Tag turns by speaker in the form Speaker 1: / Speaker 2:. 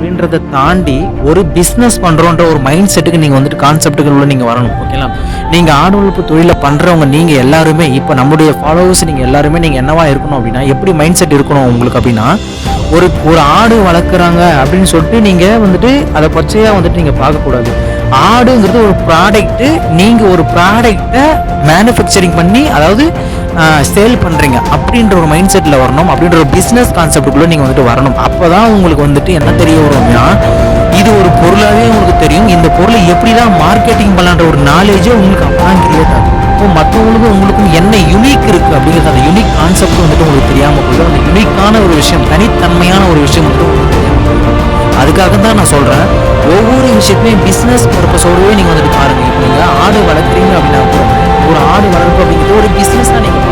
Speaker 1: அப்படின்றத தாண்டி ஒரு பிஸ்னஸ் பண்ணுறோன்ற ஒரு மைண்ட் செட்டுக்கு நீங்கள் வந்துட்டு கான்செப்ட்டுக்குள்ள நீங்கள் வரணும். ஓகேங்களா? நீங்கள் ஆடு வளர்ப்பு தொழிலை பண்ணுறவங்க நீங்கள் எல்லாருமே இப்போ நம்முடைய ஃபாலோவர்ஸ் நீங்கள் எல்லாருமே நீங்கள் என்னவா இருக்கணும் அப்படின்னா, எப்படி மைண்ட் செட் இருக்கணும் உங்களுக்கு அப்படின்னா, ஒரு ஒரு ஆடு வளர்க்குறாங்க அப்படின்னு சொல்லிட்டு நீங்கள் வந்துட்டு அதை பச்சையாக வந்துட்டு நீங்கள் பார்க்கக்கூடாது. ஆடுங்கிறது ஒரு ப்ராடக்ட்டு. நீங்கள் ஒரு ப்ராடக்டை மேனுஃபேக்சரிங் பண்ணி அதாவது சேல் பண்ணுறீங்க அப்படின்ற ஒரு மைண்ட் செட்டில் வரணும். அப்படின்ற ஒரு பிஸ்னஸ் கான்செப்டுக்குள்ளே நீங்கள் வந்துட்டு வரணும். அப்போ தான் உங்களுக்கு வந்துட்டு என்ன தெரிய வரும் அப்படின்னா, இது ஒரு பொருளாகவே உங்களுக்கு தெரியும். இந்த பொருளை எப்படி தான் மார்க்கெட்டிங் பண்ணலான்ற ஒரு நாலேஜே உங்களுக்கு அப்போ தான் கிரியேட் ஆகும். இப்போ மற்றவங்களுக்கும் உங்களுக்கும் என்ன யூனிக் இருக்குது அப்படிங்கிறது, அந்த யூனிக் கான்செப்ட் வந்துட்டு உங்களுக்கு தெரியாமல் போயிடும். அந்த யூனிக்கான ஒரு விஷயம், தனித்தன்மையான ஒரு விஷயம் வந்துட்டு உங்களுக்கு தெரியாமல் போயிடும். அதுக்காக தான் நான் சொல்கிறேன், ஒவ்வொரு விஷயத்துமே பிஸ்னஸ் பர்பஸோடவே நீங்கள் வந்துட்டு பாருங்கள். இப்போ நீங்கள் ஆடு வளர்க்குறீங்க அப்படின்னா கூட, ஒரு ஆடு வளர்ப்பு அப்படிங்கிறது ஒரு பிஸ்னஸ் தான் நீங்கள்